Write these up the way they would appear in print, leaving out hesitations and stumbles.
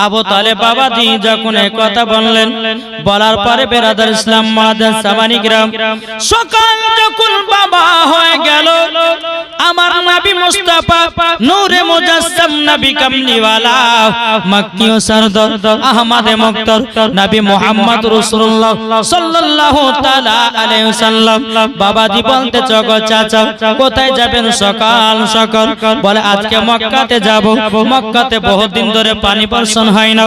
আবু তালেব বাবাজি যখন এই কথা বললেন, বলার পরে বেরাদার ইসলাম মুআজ্জাজ সামানী কিরাম, সকাল যখন বাবা হয়ে গেল, আমার নবী মুস্তাফা নূরে মুজাসসাম নবী কামলিওয়ালা মক্কি ও সরদার আহমদে মুক্তার নবী মুহাম্মদ রাসূলুল্লাহ সাল্লাল্লাহু তাআলা আলাইহি ওয়াসাল্লাম বাবাজি বলতে চগো চাচা কোথায় যাবেন সকাল সকাল? বলে আজকে মক্কাতে যাব। মক্কাতে বহুত দিন ধরে পানি বর্ষণ হয় না,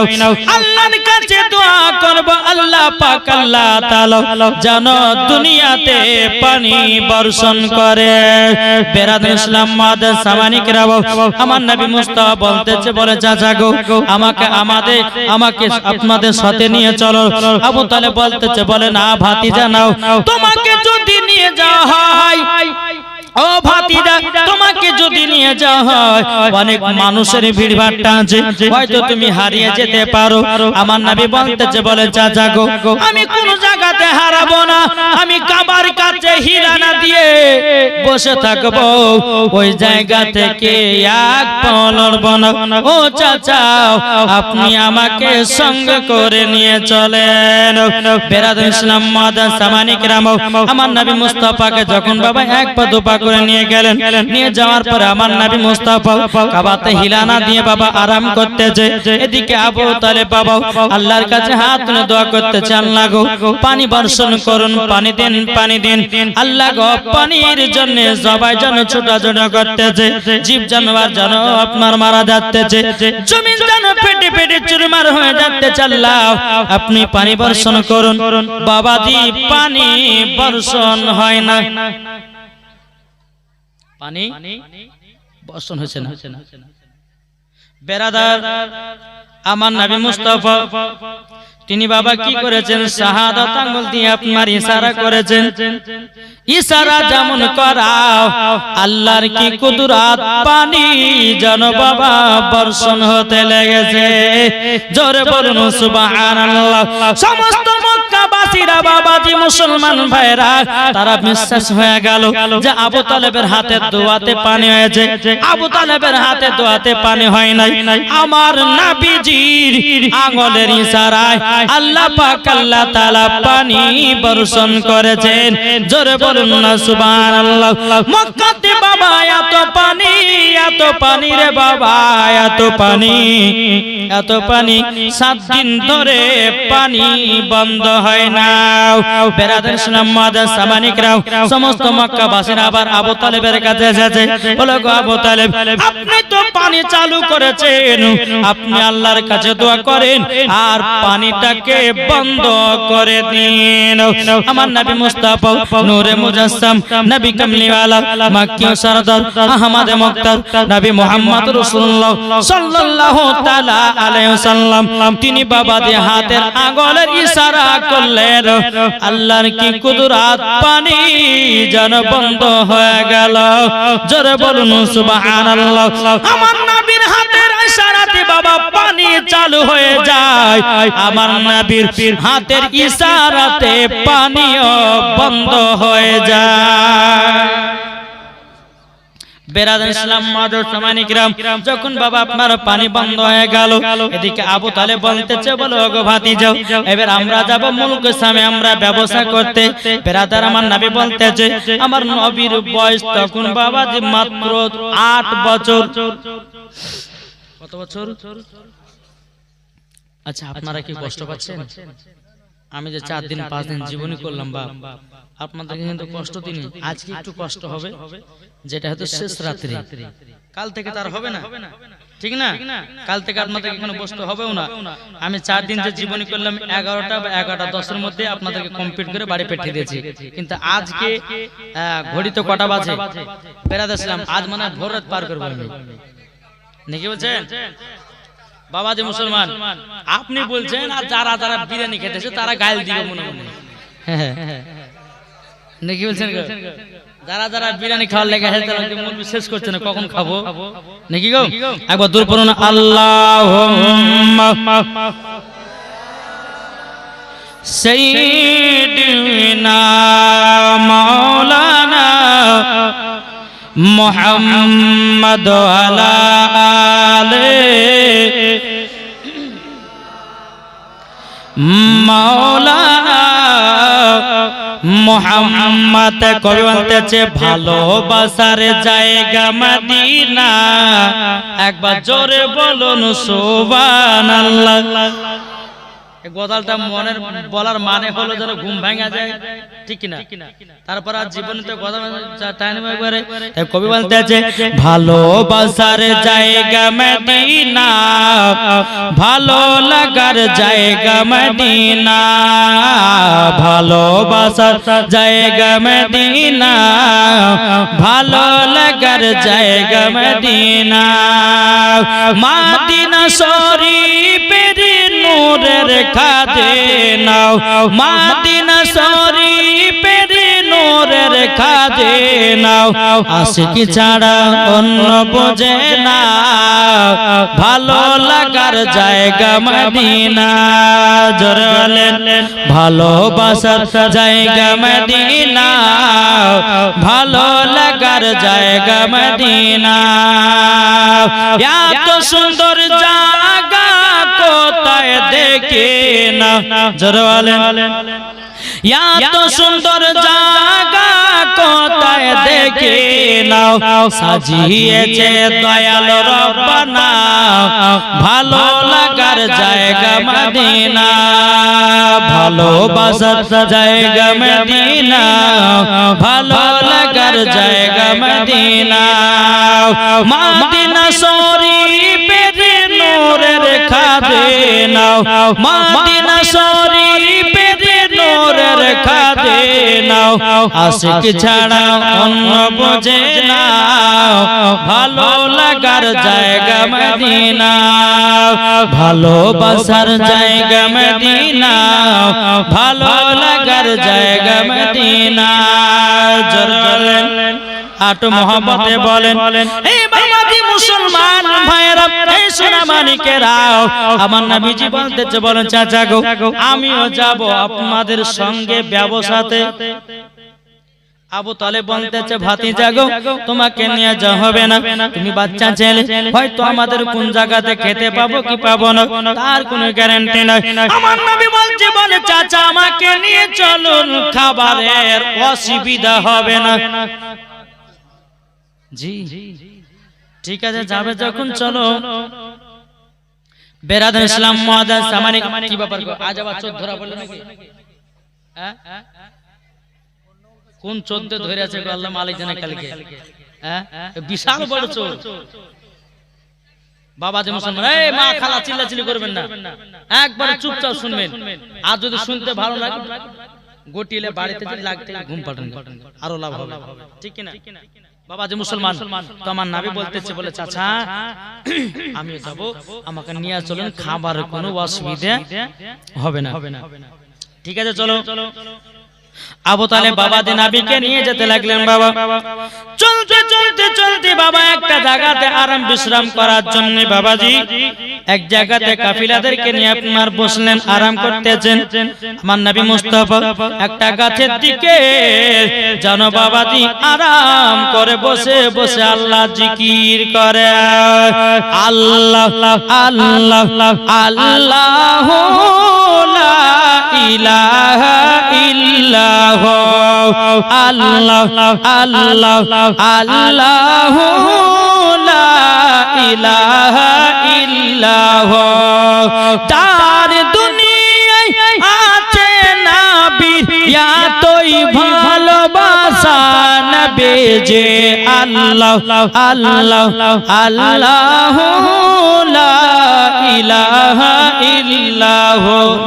আল্লাহর কাছে দোয়া করব আল্লাহ পাক আল্লাহ তাআলা যেন দুনিয়াতে পানি বর্ষণ করে। বেরাদার ইসলাম মুআজ্জাজ সামানী কিরাম, আমার নবী মুস্তাফা বলতেছে, বলে চাচা গো আমাকে আপনাদের সাথে নিয়ে চলো। আবু তালেব বলতেছে, বলে না ভাতিজা নাও, তোমাকে যদি নিয়ে যাওয়া হয়, ও ভাতিজা তোমাকে যদি নিয়ে যাওয়া হয় অনেক মানুষের ভিড়ভাট্টা আছে, হয়তো তুমি হারিয়ে যেতে পারো। আমার নবী বলতেছে, বলে চাচা গো আমি কোন জায়গাতে হারাবো না, আমি কাবার কাছে হিরানা দিয়ে বসে থাকবো, ওই জায়গা থেকে এক পাও লড়বো না। ও চাচা আপনি আমাকে সঙ্গে করে নিয়ে চলেন। বেরাদার ইসলাম মুআজ্জাজ সামানী কিরাম, আমার নবী মুস্তাফাকে যখন বাবা এক পা দুপা করে নিয়ে গেলেন, নিয়ে যাওয়ার পরে আমার নবী মুস্তাফা কাবাতে হিলানা দিয়ে বাবা আরাম করতেছে। এদিকে আবু তালেব বাবা আল্লাহর কাছে হাত তুলে দোয়া করতেছে, আল্লাহ গো পানি বর্ষণ করুন, পানি দিন পানি দিন। আল্লাহ গো পানির জন্য সবাই যেন ছোটাছুটি করতেছে, জীব জানোয়ার যেন আপনার মারা যাচ্ছে, জমিন যেন ফেটে ফেটে চুরমার হয়ে যাচ্ছে। আল্লাহ আপনি পানি বর্ষণ করুন। বাবাজি পানি বর্ষণ হয় না, পানি বর্ষণ হচ্ছে না। বেরাদার আমার নবী মুস্তাফা তিনি বাবা কি করেছেন, শাহাদাত আঙ্গুল দিয়ে আপনার ইশারা করেছেন। ইশারা যেমন করাও আল্লাহর কি কুদরত, পানি যেন বাবা বর্ষণ হতে লেগেছে। জোরে বলুন সুবহানাল্লাহ। সমস্ত মক্কাবাসীরা বাবাজি মুসলমান ভাইরা তারা বিশ্বাস হয়ে গেল যে আবু তালেবের হাতে দোয়াতে পানি হয়েছে, আবু তালেবের হাতে দোয়াতে পানি হয় নাই, আমার নবীজির আঙ্গুলের ইশারায় আল্লাহ পাক আল্লাহ তাআলা পানি বর্ষণ করেছেন। জোরে বলুন না সুবহানাল্লাহ। মক্কাতে বাবা এত পানি, এত পানি রে বাবা, এত পানি, এত পানি, 7 দিন ধরে পানি বন্ধ হয় না। বেরাদার ইসলাম মুআজ্জাজ সামানী কিরাম, সমস্ত মক্কাবাসীরা আবার আবু তালেবের কাছে এসেছে, বলে গো আবু তালেব আপনি তো পানি চালু করেছেন, আপনি আল্লাহর কাছে দোয়া করেন আর পানিটাকে বন্ধ করে দিন। আমার নবী মুস্তাফা নূরে মুজাসসাম নবী কামলিওয়ালা মক্কি ও সরদার আহমদে মুক্তার নবী মুহাম্মদ রাসূলুল্লাহ সাল্লাল্লাহু তাআলা আলাইহি ওয়াসাল্লাম তিনি বাবাজি হাতের আঙ্গুলের ইশারা করলেন, আল্লাহর কি কুদরত, পানি যেন বন্ধ হয়ে গেল। জোরে বলুন সুবহানাল্লাহ। আমার নবীর হাতের ইশারাতে বাবা পানি চালু হয়ে যায়, আমার নবীর হাতের ইশারাতে পানিও বন্ধ হয়ে যায়। বেরাদার ইসলাম মুআজ্জাজ সামানী কিরাম, যখন বাবা আপনার পানি বন্ধ হয়ে গেল, এদিকে আবু তালেব বলতেছে, বলো গো ভাতিজা এবার আমরা যাব মুলক শামে, আমরা ব্যবসা করতে। বেরাদার আমার নবী বলতেছে, আমার নবীর বয়স তখন বাবা যে মাত্র 8 বছর। কত বছর? আচ্ছা আপনারা কি কষ্ট পাচ্ছেন? আমি যে 4 দিন 5 দিন জীবনী করলাম বাপ, আপনাদেরকে কিন্তু কষ্ট দিইনি। আজকে একটু কষ্ট হবে, যেটা হয়তো শেষ রাত্রি, কাল থেকে তার হবে না, ঠিক না? কাল থেকে আপনাদেরকে এখানে বসতে হবেও না। আমি 4 দিন যে জীবনী করলাম 11টা বা 11:10 মধ্যে আপনাদেরকে কমপ্লিট করে বাড়ি পাঠিয়ে দিয়েছি। কিন্তু আজকে ঘড়িতে কটা বাজে? বেরাদার ইসলাম আজ মানে ভোর রাত পার করবো আমি, নাকি বলছেন বাবাজি মুসলমান? আপনি বলছেন আর যারা যারা বিরিয়ানি খেতেছে তারা গাল দিবে মনে মনে, নাকি বলছেন? যারা যারা বিরিয়ানি খাওয়ার লেগে আছে তারা মন শেষ করছে না, কখন খাবো, নাকি গো? একবার দূর পড়ুন, আল্লাহুম্মা সাইয়্যিদিনা মাওলানা মুহাম্মদ আলা আলিহি মাওলানা মুহাম্মদ কবি বলতেছে ভালোবাসার জায়গা মদিনা একবার জোরে বলুন সুবহানাল্লাহ এই গজালটা মনের বলার মানে হলো যেন ঘুম ভাঙা যায় ঠিক না তারপর আর জীবনে তো গজাল টাইম একবারে কবি বলতেছে ভালোবাসার জায়গা মদিনা ভালো লাগার জায়গা মদিনা ভালোবাসার জায়গা মদিনা ভালো লাগার জায়গা মদিনা মদিনা শরীফের নূরের খাজানা মদিনা শরীফের নূরের খাজানা আশিকি ছাড়া অন্য বোঝে না ভালো লাগার জায়গা মদিনা জোরে বলেন ভালোবাসার জায়গা মদিনা ভালো লাগার জায়গা মদিনা এত সুন্দর জায়গা কোথায় দেখে না জোরে বলেন এত সুন্দর জায়গা কোথায় দেখে নাও সাজিয়েছে দয়াল রব্বানা ভালো লাগার জায়গা মদিনা ভালোবাসার জায়গা মদিনা ভালো লাগার জায়গা মদিনা মদিনা শরীফের নূরের খাজানা মদিনা শরীফের নূরের খাজানা আশিক ছাড়া অন্য বোঝে না ভালো লাগার জায়গা মদিনা ভালোবাসার জায়গা মদিনা ভালো লাগার জায়গা মদিনা জোরে আট মোহাম্মতে বলেন এই বাবাজি মুসলমান ভাইরা এই সোনা মানিকেরা আমার নবীজি বলতেছে বলেন চাচা গো আমিও যাব আপনাদের সঙ্গে ব্যবসাতে আবু তালেব বলতেছে ভাতিজা গো তোমাকে নিয়ে যা হবে না তুমি বাচ্চা ছেলে হয়তো আমাদের কোন জায়গাতে খেতে পাবো কি পাবো না তার কোনো গ্যারান্টি নাই আমার নবী বলছে বলে চাচা আমাকে নিয়ে চলুন খাবারের অসুবিধা হবে না জি ঠিক আছে যাবে যখন চলো বেরাদার ইসলাম মুআদ্দাস সামানি কি ব্যাপার আজ আবার চোখ ধরা বললো নাকি হ্যাঁ কোন চোদ্দে ধরে আছে আল্লাহ মালিক জানে কালকে হ্যাঁ বিশাল বড় চোর বাবা যে মুসলমান এই মা খালা চিল্লাচিল্লি করবেন না একবার চুপচাপ শুনবেন আর যদি শুনতে ভালো লাগে গটিলে বাড়িতে যদি লাগতে ঘুম পাঠান আরো লাভ হবে ঠিক কি না বাবা যে মুসলমান তো আমার নবী বলতেছে বলে চাচা আমি যাব আমাকে নিয়ে চলুন খাবারের কোনো অসুবিধা হবে না ঠিক আছে চলো আবু তালেব বাবা যে নবীকে নিয়ে যেতে লাগলেন বাবা চলতে চলতে চলতে বাবা একটা জায়গাতে আরাম বিশ্রাম করার জন্য বাবাজি এক জায়গাতে কাফিলাদেরকে নিয়ে আপনার বসলেন আরাম করতেছেন আমার নবী মুস্তাফা একটা গাছের দিকে জানো বাবাজি আরাম করে বসে বসে আল্লাহ জিকির করে আল্লাহ আল্লাহ আল্লাহ লা ইলাহা ইল্লাহ আল্লাহ আল্লাহ আল্লাহ লা ইলাহা ইল্লাহ তার দুনিয়ায় আছে নবী এতই ভালোবাসা নবী যে আল্লাহ আল্লাহ আল্লাহ লা ইলাহা ইল্লাহ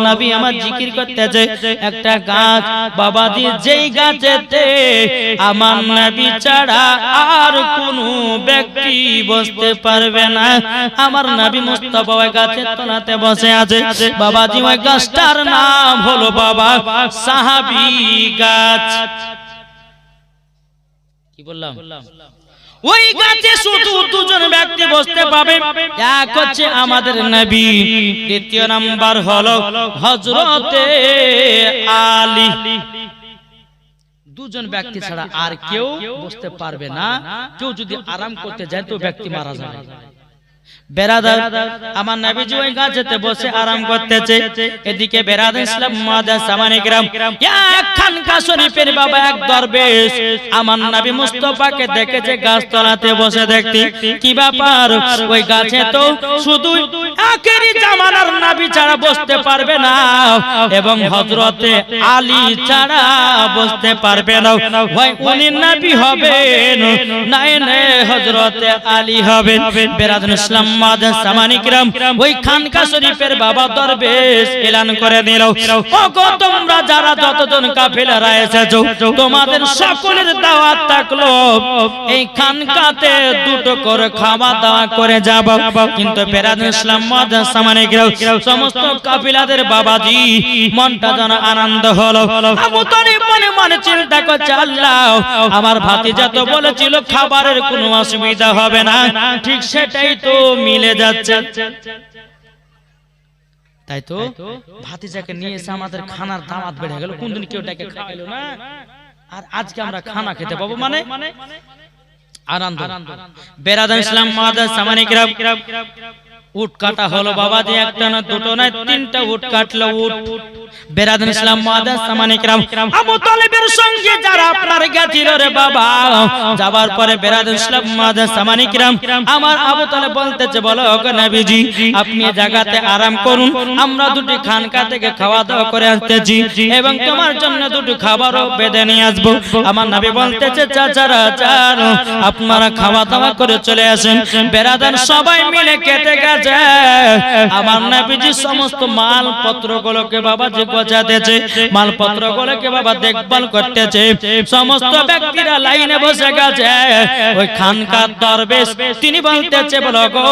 নবী আমার জিকির করতেছে একটা গাছ বাবাজি যেই গাছেতে আমার নবী ছাড়া আর কোনো ব্যক্তি বসতে পারবে না আমার নবী মুস্তাফা ওই গাছের তলাতে বসে আছে বাবাজি ওই গাছটার নাম হলো বাবা সাহাবী গাছ কি বললাম ওই গাছে শুধু দুজন ব্যক্তি বসতে পাবে এক হচ্ছে আমাদের নবী দ্বিতীয় নাম্বার হলো হযরতে আলী দুজন ব্যক্তি ছাড়া আর কেউ বসতে পারবে না কেউ যদি আরাম করতে যায় তো ব্যক্তি মারা যাবে বেরাদার আমার নবীজি ওই গাছেতে বসে আরাম করতেছে, এদিকে বেরাদার ইসলাম মুআজ্জাজ সামানে কিরাম এক খানকা শরীফের বাবা এক দরবেশ আমার নবী মুস্তাফাকে দেখেছে গাছ তলাতে বসে। দেখতে কি ব্যাপার, ওই গাছে তো শুধু আখেরি জামানার নবী ছাড়া বসতে পারবে না এবং হযরতে আলী ছাড়া বসতে পারবে না, ভাই উনি নবী হবেন না হযরতে আলী হবেন। বেরাদার ইসলাম মুআজ্জাজ সামানে কিরাম ওই খানকা শরীফের বাবা দরবেশ এলান করে দিল, ওগো তোমরা যারা যতজন কাফেলারা এসেছো তোমাদের সকলের দাওয়াত থাকলো এই খানকাতে দুটো করে খাওয়া দাওয়া করে যাব। কিন্তু বেরাদার ইসলাম মুআজ্জাজ সামানে কিরাম সমস্ত কাফেলাদের বাবাজি মনটা যেন আনন্দ হলো। আবু তালিব মনে মনে চিন্তা করছে, আল্লাহ আমার ভাতিজা তো বলেছিল খাবারের কোনো অসুবিধা হবে না, ঠিক সেটাই তো মিলে যাচ্ছে। তাই তো ভাতিজাকে নিয়ে এসে আমাদের খানার দাওয়াত বেড়ে গেল, কোনদিন কেউ ডেকে খাওয়াইলো না, আর আজকে আমরা খানা খেতে পাবো মানে আনন্দ। বেরাদার ইসলাম মুআজ্জাজ সামানে কিরাম উট কাটা হলো বাবাজি, একটা না দুটো না তিনটা উট কাটলো। উট বেরাদার ইসলাম মুআজ্জাজ সামানে কিরাম আবু তালিবের সঙ্গে যারা আপনার গেছিল রে বাবা, যাবার পরে বেরাদার ইসলাম মুআজ্জাজ সামানে কিরাম আমার আবু তালিব বলতেছে, বলো ওগো নবীজি আপনি এই জায়গাতে আরাম করুন, আমরা দুটি খানকা থেকে খাওয়া দাওয়া করে আসতেছি এবং তোমার জন্য দুটো খাবারও বেঁধে নিয়ে আসবো। আমার নবী বলতেছে, চাচারা চার আপনারা খাওয়া দাওয়া করে চলে আসেন। বেরাদার সবাই মিলে কেটে গেছে, আমার নবীজি সমস্ত মালপত্রগুলোকে বাবাজি গোছাতেছে, মালপত্রগুলোকে বাবা দেখভাল করতেছে। সমস্ত ব্যক্তিরা লাইনে বসে গেছে। ওই খানকার দরবেশ তিনি বলতেছে, বলো গো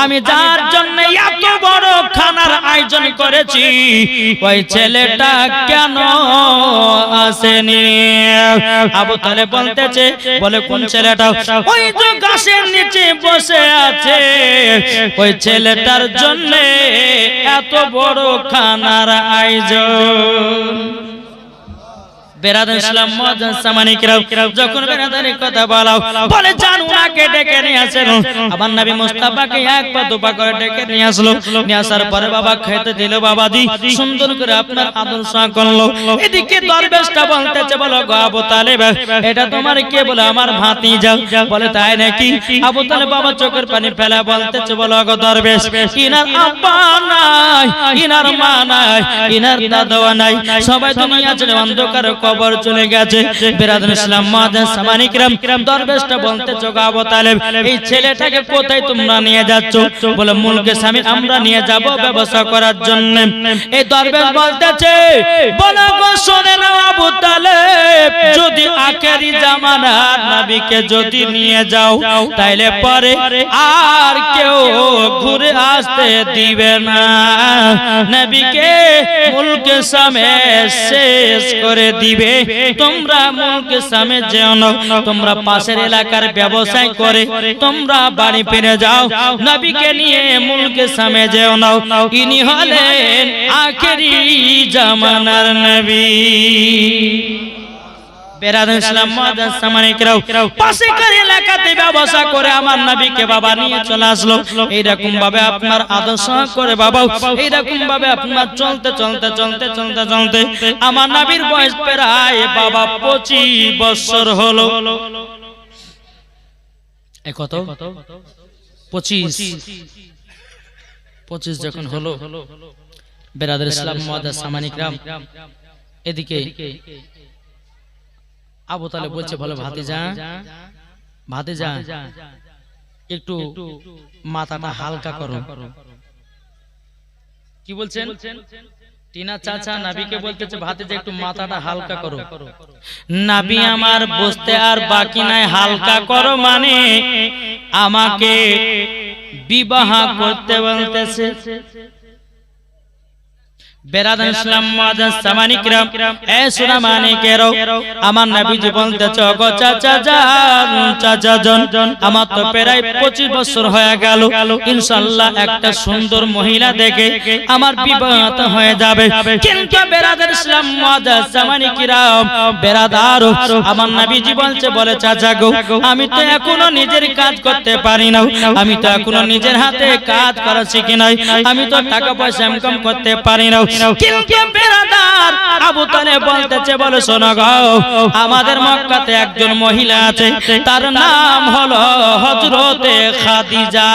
আমি যার জন্য এত বড় খানার আয়োজন করেছি ওই ছেলেটা কেন আসেনি? আবু তালেব বলতেছে, বলে কোন ছেলেটা? ওই যে গাছের নিচে বসে আছে, ওই ছেলেটার জন্য এত বড় খানার আয়োজন। বেরাদার ইসলাম মুআজ্জাজ সামানে কিরাম যখন বেরাদারের কথা বলাও, বলে জান ওনাকে ডেকে নিয়ে আসেন। আমার নবী মুস্তাফাকে এক পা দুপা করে ডেকে নিয়ে আসলো। নিয়ে আসার পরে বাবা খেতে দিল, বাবাজি সুন্দর করে আপনার আদর সহ করলো। এদিকে দরবেশটা বলতেছে, বলো গো আবু তালেব এটা তোমার কে? বলে আমার ভাতিজা। বলে তাই নাকি? আবু তালেব বাবা চোখের পানি ফেলা বলতেছে, বলো গো দরবেশ ইনার আব্বা নাই, ইনার মা নাই, ইনার দাদা নাই, সবাই দুনিয়া ছেড়ে অন্ধকার কবর চলে গেছে। বেরাদার ইসলাম মুআজ্জাজ সামানে কিরাম দরবেশটা বলতেছে, গো আবু তালেব এই ছেলেটাকে কোথায় তোমরা নিয়ে যাচ্ছ? বলে মুলকে স্বামী আমরা নিয়ে যাব ব্যবসা করার জন্য। এই দরবেশ বলতেছে, বলো গো শুনে নাও আবু তালেব যদি আখেরি জামানার নবীকে যদি নিয়ে যাও তাইলে পরে আর কেউ ঘুরে আসতে দিবে না, নবীকে মুলকে স্বামী শেষ করে দিবে। তোমরা মুলকে স্বামী যেও না, তোমরা পাশের এলাকার ব্যবসায় করে তোমরা বাড়ি ফিরে যাও, নবীকে নিয়ে মুলকে স্বামী যেও না, ইনি হলেন আখেরি জামানার নবী। বেরাদার ইসলাম মুআজ্জাজ সামানে কিরাম পাশের এলাকাতে ব্যবসা করে আমার নবীকে বাবা নিয়ে চলে আসলো। এইরকম ভাবে আপনার আদর্শ করে বাবা, এইরকম ভাবে আপনার চলতে চলতে চলতে চলতে চলতে আমার নবীর বয়স প্রায় বাবা 25 বছর হলো। এই কত 25 যখন হলো, বেরাদার ইসলাম মুআজ্জাজ সামানে কিরাম এদিকে আবু তালেব বলছে, বলো ভাতিজা ভাতিজা একটু মাথাটা হালকা করো। কি বলছেন? টিনা চাচা নবীকে বলতেছে, ভাতিজা একটু মাথাটা হালকা করো। নবী আমার বুঝতে আর বাকি নাই, হালকা করো মানে আমাকে বিবাহ করতে বলতেছে। বেরাদান ইসলাম মুআজ্জাজ সামানী কিরাম, এ সোনা মানিকেরও, আমার নবীজি বলতেছে ওগো চাচা জান, আমার তো প্রায় 25 বছর হয়ে গেল, ইনশাআল্লাহ একটা সুন্দর মহিলা দেখে আমার বিবাহ হয়ে যাবে। কিন্তু বেরাদার ইসলাম মুআজ্জাজ সামানী কিরাম, বেরাদার আমার নবীজি বলে চাচা গো, আমি তো এখনো নিজের কাজ করতে পারি না, আমি তো এখনো নিজের হাতে কাজ করা শিখি নাই, আমি তো টাকা পয়সা ইনকাম করতে পারি না। কিন্তু বেরাদার আবু তালেব বলতেছে বলে শোনো গো, আমাদের মক্কাতে একজন মহিলা আছে, তার নাম হলো হযরতে খাদিজা।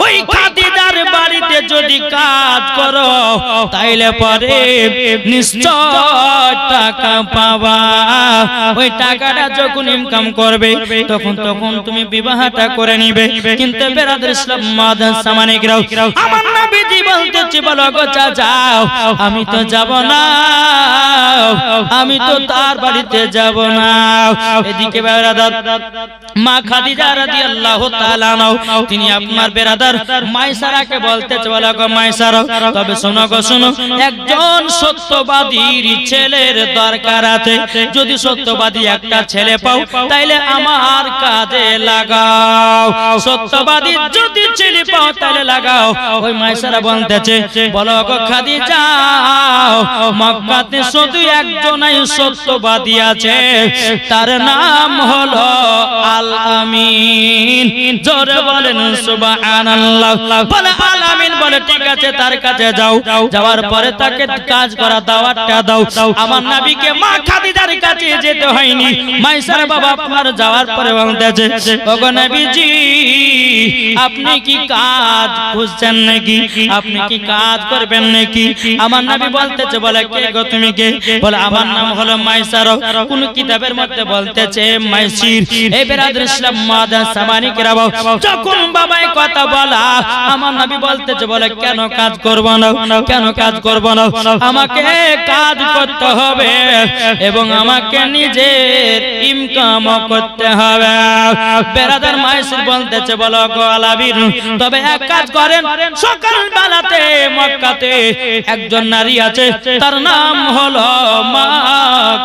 ওই খাদিজার বাড়িতে যদি কাজ করো তাইলে পরে নিশ্চয় টাকা পাবা। ওই টাকাটা যখন ইনকাম করবে তখন তুমি বিবাহটা করে নিবে। কিন্তু বেরাদার ইসলাম মুআজ্জাজ সামানী কিরাম, আমার নবীজি বলতেছে বলো গো চাচা, আমি তো যাব না, আমি তো তার বাড়িতে যাব না। এদিকে বেরাদার মা খাদিজা রাদিয়াল্লাহু তাআলা আনহা, তিনি আপনার বেরাদার মাইসারাকে বলতেছে বলো গো মাইসারা, তবে শোনো গো শোনো, একজন সত্যবাদীর ছেলের দরকার আছে, যদি সত্যবাদী একটা ছেলে পাও তাইলে আমার কাজে লাগাও, সত্যবাদী যদি ছেলে পাও তাইলে লাগাও। ওই মাইসারা বলতেছে বলো গো খাদিজা, মক্কাতে শুধু একজনই সত্যবাদী আছে, তার নাম হলো আল আমিন। জোরে বলেন সুবহানাল্লাহ। বলে আল আমিন বলে ঠিক আছে, তার কাছে যাও, যাওয়ার পরে তাকে কাজ করা দাওয়াতটা দাও। আমার নবীকে মা খাদিজার কাছে যেতে হয়নি, মাইসার বাবা আপনার যাওয়ার পরে বলতেছে ওগো নবীজি, আপনি কি কাজ খুঁজছেন নাকি, আপনি কি কাজ করবেন নাকি? আমার নবী বলতেছে বলে কে গো তুমি কে? বলে আমার নাম হলো মাইসার। কোন কিতাবের মধ্যে বলতেছে মাইসির। এই বেরাদার ইসলাম মুআজ্জাজ সামানী কিরাম, যখন বাবাই কথা বলা, আমার নবী বলতেছে বলে কেন কাজ করব না, কেন কাজ করব না, আমাকে কাজ করতে হবে এবং আমাকে নিজের ইনকাম করতে হবে। বেরাদার মাইসির বলতেছে বলো গো আলাবির, তবে এক কাজ করেন, সকাল বেলাতে মক্কাতে একজন নারী আছে, তার নাম হলো মা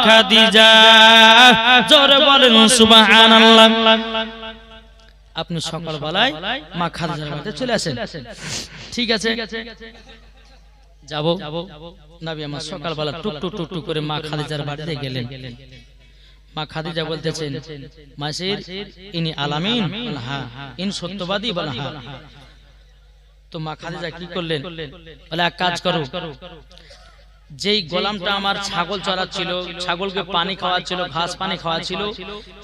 খাদিজা। জোরে বলেন সুবহানাল্লাহ। আপনি সকাল বেলায় মা খাদিজার বাড়িতে চলে আসেন, ঠিক আছে? যাব নবী আমার সকাল বেলা টুক টুক টুক টুক করে মা খাদিজার বাড়িতে গেলেন। মা খাদিজা বলতেছেন মাসির ইনি আলামিন? হ্যাঁ। ইন সত্যবাদী? বলে হ্যাঁ। তো মা খাদিজা কি করলেন? বলে এক কাজ করো, যেই গোলামটা আমার ছাগল চড়াচ্ছিল, ছাগলকে পানি খাওয়াচ্ছিল, ঘাস পানি খাওয়াচ্ছিল,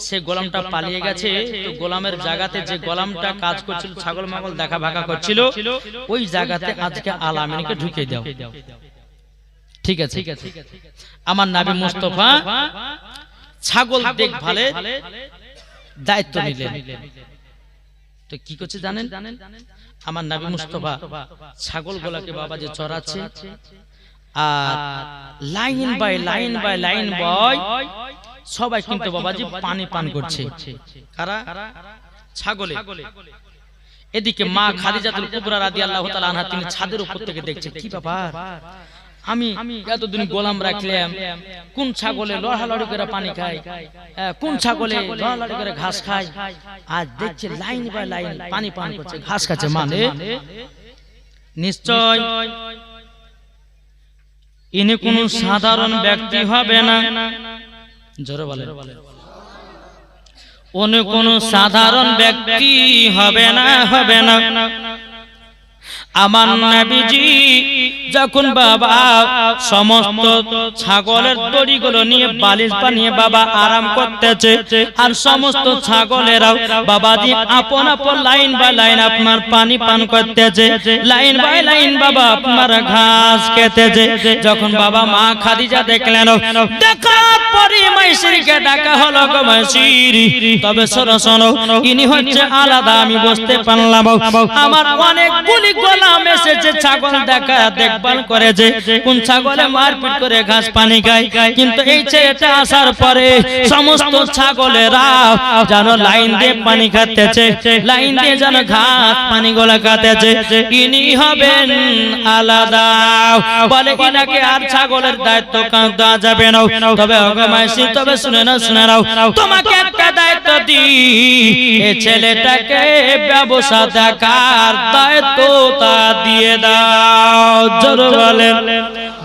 সে গোলামটা পালিয়ে গেছে। তো গোলামের জায়গাতে যে গোলামটা কাজ করছিল, ছাগল মাগল দেখা ভাগা করছিল, ওই জায়গাতে আজকে আলামিনকে ঢুকে দাও, ঠিক আছে? আমার নবী মুস্তাফা ছাগল দেখভালে দায়িত্ব নিলেন। তো কি করছে জানেন? আমার নবী মুস্তাফা ছাগলগুলোকে বাবা যে চড়াচ্ছে, আর line by line by line by সবাই কিন্তু বাবাজি পানি পান করছে। কারা? ছাগলে। এদিকে মা খাদিজাতুল কুবরা রাদিয়াল্লাহু তাআলা আনহা, তিনি ছাদের উপর থেকে দেখছে কি ব্যাপার, আমি এতদিন গোলাম রাখলাম, কোন ছাগলে লড়ালড়ি করে পানি খায়, কোন ছাগলে লড়ালড়ি করে ঘাস খায়, আজ দেখছে লাইন বাই লাইন পানি পান করছে, ঘাস খাচ্ছে, মানে নিশ্চয় ইনি কোন সাধারণ ব্যক্তি হবে না। জোরে বলেন, উনি কোন সাধারণ ব্যক্তি হবে না, হবে না। আমার নবীজি যখন বাবা সমস্ত ছাগলের দড়িগুলো নিয়ে বালিশ বানিয়ে বাবা আরাম করতেছে, আর সমস্ত ছাগলেরাও বাবাজি আপন আপন লাইন বাই লাইন আপনার পানি পান করতেছে, লাইন বাই লাইন বাবা আপনার ঘাস খেতেছে। যখন বাবা মা খাদিজা দেখলেন, দেখার পরে মাইসিরকে ডাকা হলো, গো মাইসির, তবে শোনো শোনো, ইনি হচ্ছে আলাদা, আমি বুঝতে পারলাম, আমার অনেকগুলি গোলাম গোলাম এসেছে ছাগল দেখভাল করে যে কোন ছাগলে মারপিট করে ঘাস পানি খায়, কিন্তু এই ছেলেটা আসার পরে সমস্ত ছাগলেরা যেন লাইন দিয়ে পানি খাতেছে, লাইন দিয়ে যেন ঘাস পানি গোলা খাতেছে। ইনি হবেন আলাদা, বলে ইনাকে আর ছাগলের দায়িত্ব দেওয়া যাবে না। তবে মাইসি, তবে শুনে নাও, তোমাকে একটা দায়িত্ব দিই, এই ছেলেটাকে ব্যবসা দেখার দায়িত্বটা দিয়ে দাও। জোর বলেন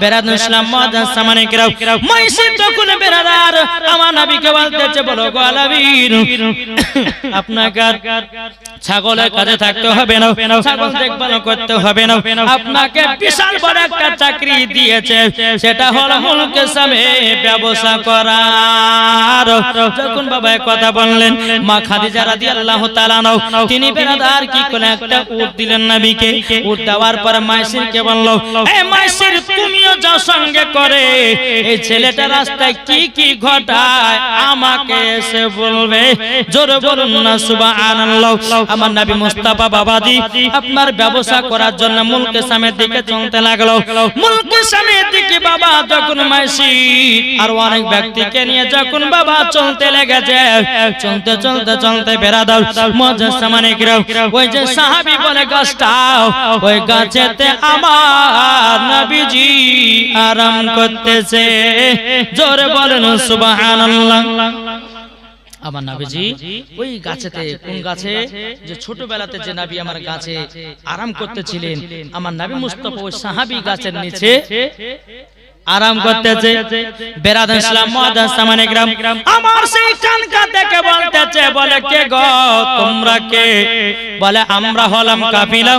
বেরাদুল ইসলাম মুআজ্জাজ সামানে কিরাম। মাইসি তখন বেরাদার আমার নবীকে বলতেছে, বলো গো আলামিন, আপনাকে ছাগলের কাছে থাকতে হবে না, ছাগল দেখভাল করতে হবে না, আপনাকে বিশাল বড় একটা চাকরি দিয়েছে, সেটা হলো মুলকে সামে ব্যবসা করার। যখন বাবা কথা বললেন, মা খাদিজা রাদিয়াল্লাহু তাআলা আনহা তিনি বেরাদার কি করে একটা উট দিলেন নবীকে। উট দেওয়ার পর মাইসিরকে বলল, এ মাইসির, তুমিও যাও সঙ্গে করে, এই ছেলেটা রাস্তায় কি কি ঘটায় আমাকে এসে বলবে। জোরে বলুন না সুবহানাল্লাহ। আমার নবী মুস্তাফা বাবাজি আপনার ব্যবসা করার জন্য মুলকে সামের দিকে চলতে লাগলো। মুলকে সামের দিকে বাবা যখন মাইসি আর অনেক ব্যক্তিকে নিয়ে যখন বাবা চলতে লেগেছে, চলতে চলতে চলতে বেরাদার মুআজ্জাজ সামানে কিরাম, ওই যে সাহাবী বলে গাছটা, ওই গাছেতে আমার নবীজি আরাম করতেছে। জোরে বলেন সুবহানাল্লাহ। আমার নবীজি ওই গাছেতে, কোন গাছে, যে ছোটবেলাতে যে নবী আমার গাছে আরাম করতেছিলেন, আমার নবী মুস্তাফা ওই সাহাবী গাছের নিচে আরাম করতেছে। বেরাদুল ইসলাম মুআজ্জাজ সামানে কিরাম, আমার সেই কানকা দেখে বলতেছে, বলে কে গো তোমরা কে? বলে আমরা হলাম কাফিলা,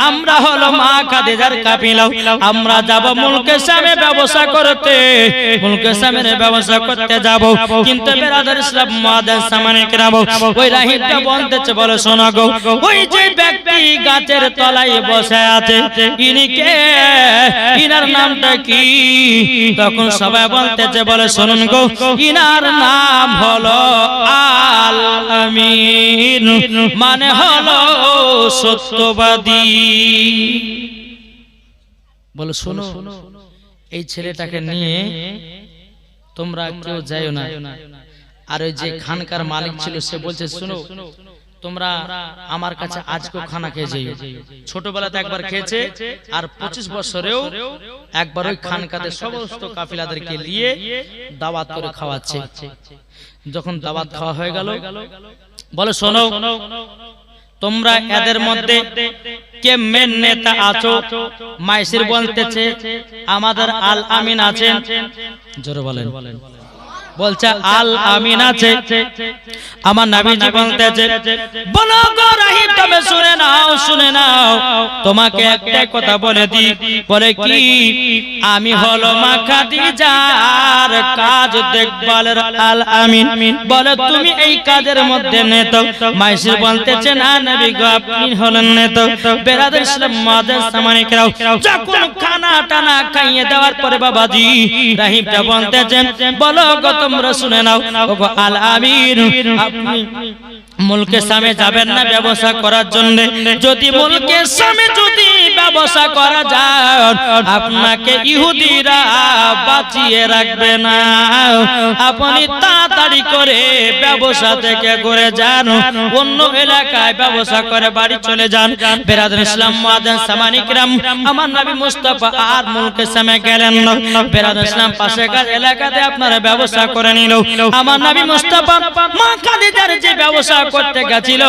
আমরা হলো মা খাদিজার কাফিলা, আমরা যাব মুলকে সামে ব্যবসা করতে, মুলকে সামের ব্যবসা করতে যাব। কিন্তু বেরাদুল ইসলাম মুআজ্জাজ সামানে কিরাম ওই রাহিবটা বলতেছে, বলে শোনো গো, ওই যে ব্যক্তি গাছের তলায় বসে আছে ইনি কে? ইনার নামটা কি? তখন সবাই বলতেছে, বলে শুনুন গো, ইনার নাম হলো আল আমিন, মানে হলো সত্যবাদী। বলে শোনো, এই ছেলেটাকে নিয়ে তোমরা কেউ যাইও না। আর ওই যে খানকার মালিক ছিল সে বলছে, শোনো তোমরা আমার কাছে আজকে খানা খেয়ে যাই। ছোটবেলাতে একবার খেয়েছে, আর 25 বছরেও একবার ওই খানকাতে সমস্ত কাফিলাদেরকে নিয়ে দাওয়াত করে খাওয়াচ্ছে। যখন দাওয়াত খাওয়া হয়ে গেল, বলে শোনো তোমরা এদের মধ্যে কে মেন নেতা আছো? মাইসির বলতেছে, আমাদের আল আমিন আছেন। জোরে বলেন। বলছে আল আমিন আছে। আমার নবীজি বলতেছে, বলো গো রাহিব, তবে শুনে নাও, তোমাকে একটা কথা বলে দি। বলে কি? আমি হলো মা খাদিজার কাজ দেখভালের আল আমিন। বলে তুমি এই কাজের মধ্যে নেতা? মাইসির বলতেছে, না নবী গো, আপনি হলেন নেতা। বেরাদুল ইসলাম মুআজ্জাজ সামানে কিরাম যখন খানা টানা খাইয়ে দেওয়ার পরে বাবাজি রাহিবটা বলতেছে, বলো গো তোমরা শুনে নাও, ওগো আল আমিন, আপনি মুলকে সামে যাবেন না ব্যবসা করার জন্য? যদি মুলকে সামে যদি ব্যবসা করা যায়, আপনাকে ইহুদিরা বাঁচিয়ে রাখবে না। আপনি তাড়াতাড়ি করে ব্যবসা থেকে ঘুরে যান, অন্য এলাকায় ব্যবসা করে বাড়ি চলে যান। বেরাদুল ইসলাম মুআজ্জাজ সামানে কিরাম, আমার নবী মুস্তাফা আর মুলকে সামে গেলেন না। বেরাদুল ইসলাম পাশেকার এলাকাতে আপনারা ব্যবসা করে নিল। আমার নবী মুস্তাফা মা খাদিজার যে ব্যবসা করতে গেছিল,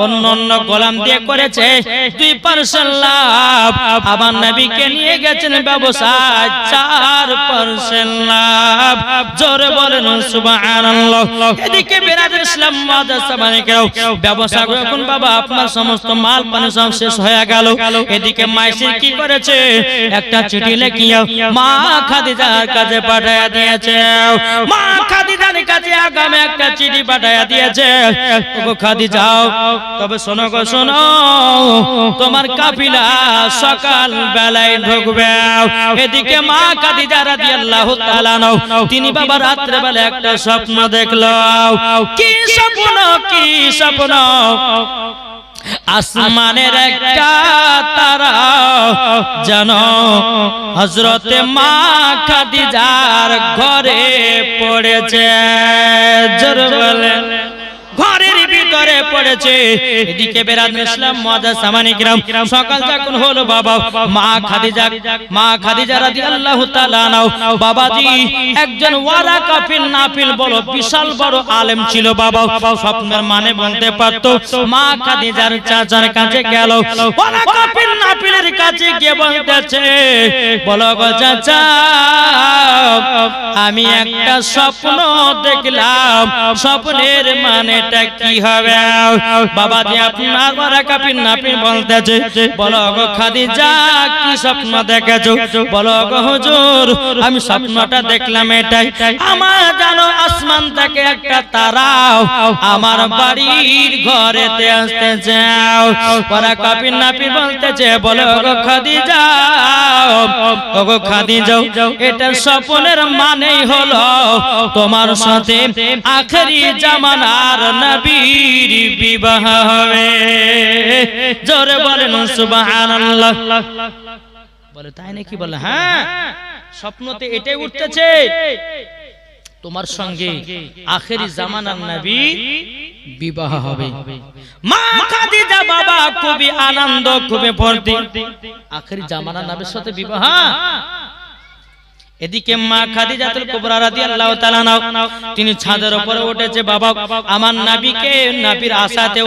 অন্য গোলাম দিয়ে করেছে 2% লাভ। আমার নবীকে নিয়ে গেছেন ব্যবসায় 4% লাভ। জোরে বলেন সুবহানাল্লাহ। এদিকে বেরাদুল ইসলাম মুআজ্জাজ সামানে কিরাম ব্যবসা যখন বাবা আপনার সমস্ত মাল পানি সব শেষ হয়ে গেল, এদিকে মাইসির কি করেছে? একটা চিঠি লিখিয়া মা খাদিজার কাছে পাঠিয়ে দিয়েছে। মা খাদিজার কাছে আগামী একটা চিঠি পাঠিয়ে দিয়েছে, ওগো খাদিজাও, তবে শোনো গো শোনো, তোমার কাফিলা সকাল বেলায় ঢুকবে। এদিকে মা খাদিজা রাদিয়াল্লাহু তাআলা আনহা তিনি বাবা রাত্রে বেলা একটা স্বপ্ন দেখলো। কি স্বপ্ন? কি স্বপ্ন? আসমানের একটা তারা যেন হযরতে মা খাদিজার ঘরে পড়েছে। জোরে বলেন, ঘরের ভিতরে পড়েছে। এদিকে বেরাদুল ইসলাম মুআজ্জাজ সামানি কিরাম, সকাল যখন হলো বাবা মা খাদিজা রাদিয়াল্লাহু তাআলা আনহা বাবাজি একজন ওয়ারাকা বিন নাফিল বড় বিশাল বড় আলেম ছিল বাবা। স্বপ্নের মানে বলতে পারতো। মা খাদিজার চাচার কাছে গেল, ওয়ারাকা বিন নাফিলের কাছে গিয়ে বলতেছে, বলো গো চাচা, আমি একটা স্বপ্ন দেখলাম, স্বপ্নের মানেটা কি হবে? বাবাজি আপনার ওয়ারাকা বিন নাফিল বলতেছে, বলো গো খাদিজা কি স্বপ্ন দেখেছো? বলো গো হুজুর, আমি স্বপ্নটা দেখলাম এটাই, আমার জানো আসমান থেকে একটা তারা আমার বাড়ির ঘরেতে আসতেছে। ওয়ারাকা বিন নাফিল বলতেছে, বলো গো খাদিজা, ওগো খাদিজা, এটা স্বপ্নের মানেই হলো তোমার সাথে আখেরি জামানার নবীর বিবাহ হবে। জোরে বলেন সুবহানাল্লাহ। বলে তাই নাকি? বলে হ্যাঁ, স্বপ্নতে এটাই উঠতেছে, তোমার সঙ্গে আখেরি জামানার নবী বিবাহ হবে। মা খাদিজা বাবা খুবই আনন্দ, খুবই ভর্তি, আখেরি জামানার নবীর সাথে বিবাহ। এদিকে মা খাদিজাতুল কুবরা রাদিয়াল্লাহু তাআলা আনহা তিনি ছাদের উপরে উঠেছে। বাবা আমার নবীকে, নবীর আশাতে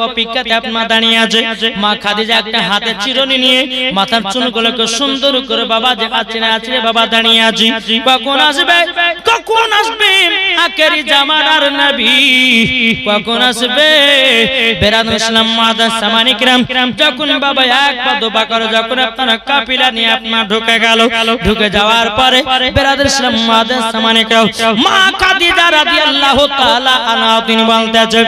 অপেক্ষাতে আপনা দাঁড়িয়ে আছে। মা খাদিজা একটা হাতে চিরুনি নিয়ে মাথার চুলগুলোকে সুন্দর করে বাবা যে আছড়ে বাবা দাঁড়িয়ে আছে। কখন আসবে, কখন আসবে আখেরি জামানার নবী, কখন আসবে? বেরাদুল ইসলাম মুআজ্জাজ সামানি কিরাম যখন বাবা এক পা দুপা করে যখন আপনারা কাফিলা নিয়ে আপনা ঢুকে গেল, ঢুকে যাওয়ার পরে বেরাদুল ইসলাম মুআজ্জাজ সামানি কিরাম মা খাদিজা রাদিয়াল্লাহু তাআলা আনহা তিনি বলতেছে,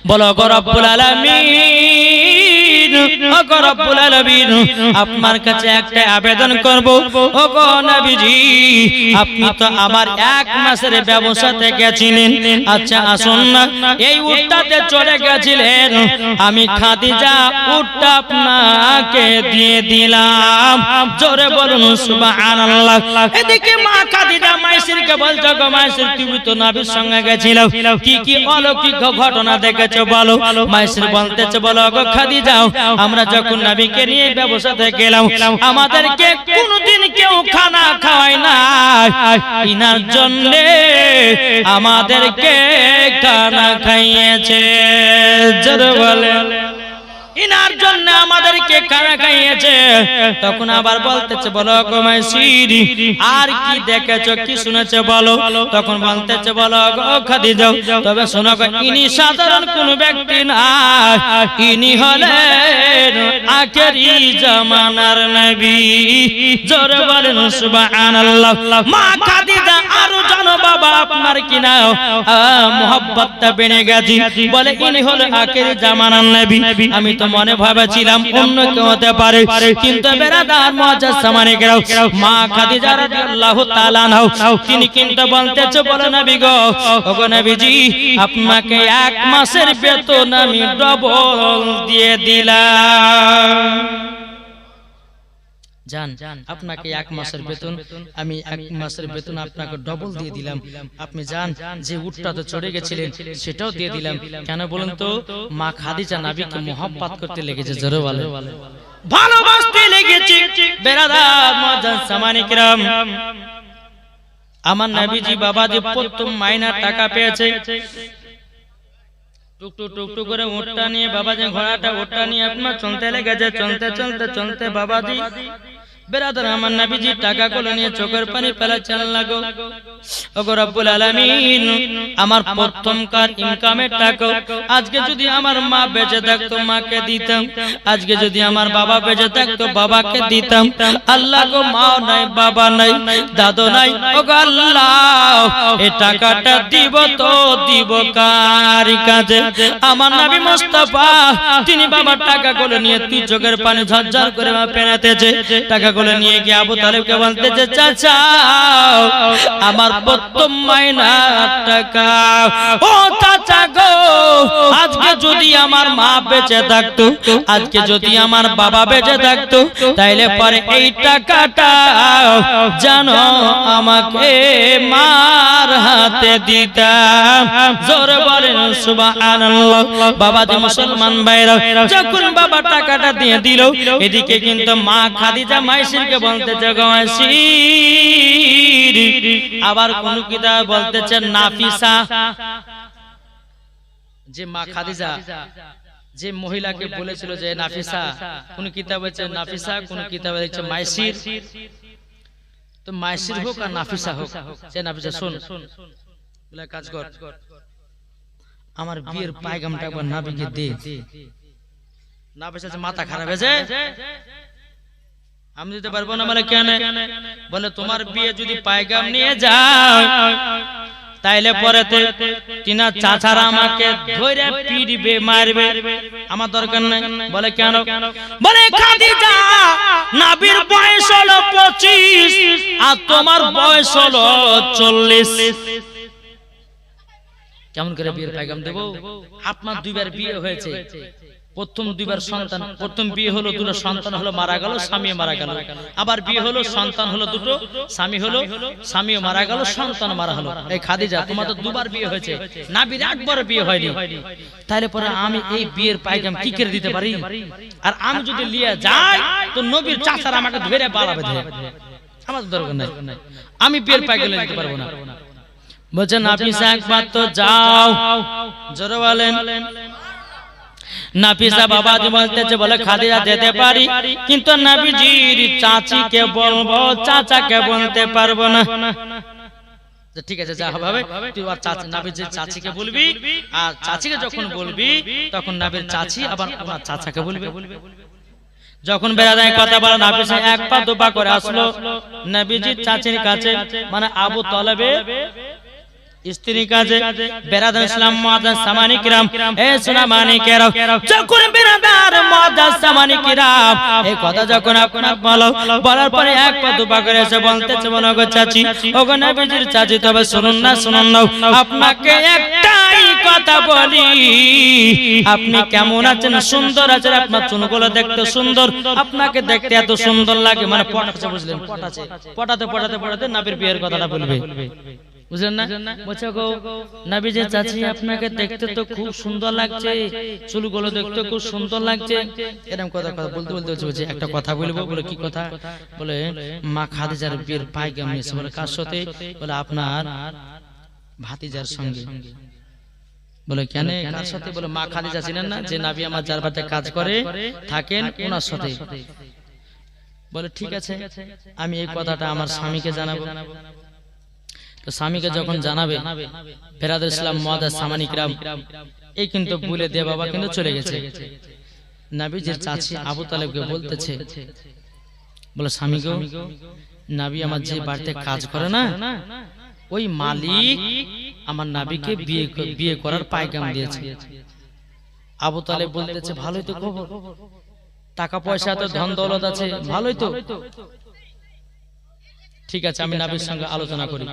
বলো গো রব্বুল আলামিন, ও গো রব্বুল আলামিন, আপনার কাছে একটা আবেদন করব। ও গো নবীজি, আপনি তো আমার এক মাসের ব্যবসাতে গেছিলেন, আচ্ছা আসুন না, এই উটটাতে চলে গেছিলেন, আমি খাদিজা উটটা আপনাকে দিয়ে দিলাম। জোরে বলুন সুবহানাল্লাহ। এদিকে মা খাদিজা মাইসিরকে বলছো, গো মাইসির, তুমি তো নবীর সঙ্গে গেছিলে, কি কি অলৌকিক ঘটনা দেখেছো বলো? মাইসির বলতেছে, বলো গো খাদিজা, আমরা যখন নবীকে নিয়ে ব্যবসাতে গেলাম, আমাদেরকে কোনদিন কেউ খানা খাওয়ায় না, ইনার জন্য আমাদেরকে খানা খাইয়েছে। জোরে বলে, ইনার জন্য আমাদেরকে খানা খাইয়েছে। তখন আবার বলতেছে, বলো গো মাইসির, আর কি দেখেছো, কি শুনেছো বলো? তখন বলতেছে, বলো গো খাদিজা, তবে শোনো গো, ইনি সাধারণ কোন ব্যক্তি না, ইনি হলেন আখেরি জামানার নবী। জোরে বলেন সুবহানাল্লাহ। মা খাদিজা আরো জানো বাবা আপনার কি না মোহাব্বতটা বেড়ে গেছে। বলে ইনি হলেন আখেরি জামানার নবী। আমি তো মনে ভাবেছিলাম অন্য কেউ হতে পারে, কিন্তু বেরাদার মুআজ্জাজ সামানি কিরাম মা খাদিজা রাদিয়াল্লাহু তাআলা আনহা তিনি কিন্তু বলতেছে, বলো নবী গো, ওগো নবীজি, আপনাকে এক মাসের বেতন আমি ডবল দিয়ে দিলাম। জান, আপনাকে এক মাসের বেতন, আমি এক মাসের বেতন আপনাকে ডবল দিয়ে দিলাম। আপনি জান, যে উটটাতে চড়ে গেছিলেন সেটাও দিয়ে দিলাম। কেন বলুন তো? মা খাদিজা নবীকে মোহাব্বত করতে লেগেছে। জোরে বলে, ভালোবাসতে লেগেছে। বেরাদার মুআজ্জাজ সামানি কিরাম, আমার নবীজি বাবাজি প্রথম মাইনার টাকা পেয়েছে, টুকটুক টুকটুক করে উটটা নিয়ে বাবাজি, ঘোড়াটা উটটা নিয়ে আপনার চলতে লেগেছে। চলতে চলতে চলতে বাবাজি বেরাদার আমার নবীজি টাকাগুলো নিয়ে চোখের পানি ফেলাচ্ছেন। লাগো, ওগো রব্বুল আলামিন, আমার প্রথমকার ইনকামের টাকা আজকে যদি আমার মা বেঁচে থাকতো মাকে দিতাম, আজকে যদি আমার বাবা বেঁচে থাকতো বাবাকে দিতাম। আল্লাহ গো, মা নাই, বাবা নাই, দাদু নাই, ওগো আল্লাহ, এই টাকাটা দিব তো দিব কার কাছে? আমার নবী মুস্তাফা তিনি বাবার টাকাগুলো নিয়ে তুই চোখের পানি ঝরঝর করে পেনাতেছে। টাকা নিয়ে গিয়ে আবু তালেবকে বলতেছে, চাচা, আমার আমার প্রথম মাইনার টাকা। ও চাচা গো, আজকে যদি আমার মা বেঁচে থাকতো, আজকে যদি আমার বাবা বেঁচে থাকতো, তাইলে পরে এই টাকাটা জানো আমাকে মার হাতে দিতাম। জোরে বলেন সুবহানাল্লাহ। বাবা যে মুসলমান ভাইরা, যখন বাবা টাকাটা দিয়ে দিল, এদিকে কিন্তু মা খাদিজা মাইশিরকে বলতেছে গো মাইশির, আবার কোন কিতাব বলতেছে নাফিসা। যে মা খাদিজা যে মহিলাকে বলেছিল যে নাফিসা, কোন কিতাব আছে নাফিসা, কোন কিতাবে আছে মাইশির। তো মাইশির হোক আর নাফিসা হোক, সে নাফিসা শোন বলে কাজ কর, আমার বিয়ের পায়গামটা একবার নাবিকে দে। নাফিসা মাথা খারাপ হয়েছে, আমি দিতে পারবো না। বলে কেন? বলে তোমার বিয়ে যদি পায়গাম নিয়ে যায়, তাইলে পরে তিনা চাচারা আমাকে ধরে পিটবে, মারবে, আমার দরকার নেই। বলে কেন? বলে খাদিজা নবীর বয়স হলো 25 আর তোমার বয়স হলো 40। কেমন করে বিয়ের পায়গাম দেব? আপনার দুইবার বিয়ে হয়েছে, প্রথম দুইবার সন্তান, প্রথম বিয়ে হলো দুটো সন্তান হলো মারা গেল, স্বামী মারা গেল, আবার বিয়ে হলো সন্তান হলো দুটো, স্বামীও মারা গেল, সন্তান মারা হলো। এই খাদিজা তোমার তো দুবার বিয়ে হয়েছে, নবীর একবার বিয়ে হয়নি, তাহলে পরে আমি এই বিয়ের পায়গাম কি করে দিতে পারি? আর আমি যদি নিয়ে যাই তো নবীর চাচারা আমাকে ধরে বাড়াবে, আমার দরকার নাই, আমি বিয়ের পায়গাম দিতে পারবো না। বলছেন নাফিসা একবার তো যাও। জোরে বলেন। নাফিসা বাবাজি বলতেছে, বলে খাদিজা যেতে পারি, কিন্তু নবীজির চাচিকে বলবো, চাচাকে বলতে পারবো না। ঠিক আছে, যা হবে তুই আর নবীজির চাচিকে বলবি, আর চাচিকে যখন বলবি তখন নবীর চাচি আবার আমার চাচাকে বলবে। যখন বেরাদায় কথা বলে নাফিসা এক পা দুপা করে আসলো নবীজির চাচির কাছে, মানে আবু তালেবে স্ত্রী কাজে। বেরাদার ইসলাম মুআজ্জাজ সামানি কিরাম, এ সোনা মানিকেরা, যখন বেরাদার মুআজ্জাজ সামানি কিরাম এই কথা যখন আপনার বলো, বলার পরে এক পা দুপা করে এসে বলতেছে, বলো গো চাচি, ওগো নবীজির চাচি, তবে শুনুন না, শুনুন না, আপনাকে একটাই কথা বলি, আপনি কেমন আছেন? সুন্দর আছেন, আপনার চুলগুলো দেখতে সুন্দর, আপনাকে দেখতে এত সুন্দর লাগে, মানে পটাচ্ছে, বুঝলেন? পটাচ্ছে, পটাতে পটাতে পটাতে নবীর বিয়ের কথাটা বলবে, বুঝলেন না? বলছে গো নবীজির চাচি, আপনাকে দেখতে তো খুব সুন্দর লাগছে, চুলগুলো দেখতে খুব সুন্দর লাগছে, এরকম কথা বলতে বলতে বলছে একটা কথা বলবো। বলে কি কথা? বলে মা খাদিজার বিয়ের পায়গাম নিয়েছে। বলে কার সাথে? বলে আপনার ভাতিজার সঙ্গে। বলে কেন, কার সাথে? বলে মা খাদিজা ছিলেন না, যে নবী আমার যার বাড়িতে কাজ করে থাকেন, ওনার সাথে। বলে ঠিক আছে, আমি এই কথাটা আমার স্বামীকে জানাবো। স্বামীকে যখন জানাবে, বেরাদার ইসলাম মুআজ্জাজ সামানি কিরাম এই কিন্তু বলে দে বাবা কিন্তু চলে গেছে। নবীজির চাচি আবু তালেবকে বলতেছে, বলে স্বামী গো, নবী আমার যে বাড়িতে কাজ করে না, ওই মালিক আমার নবীকে বিয়ে করার পায়গাম দিয়েছে। আবু তালেব বলতেছে, ভালোই তো খবর, টাকা পয়সা তো ধন দৌলত আছে, ভালোই তো। ঠিক আছে, আমি নবীর সঙ্গে আলোচনা করি।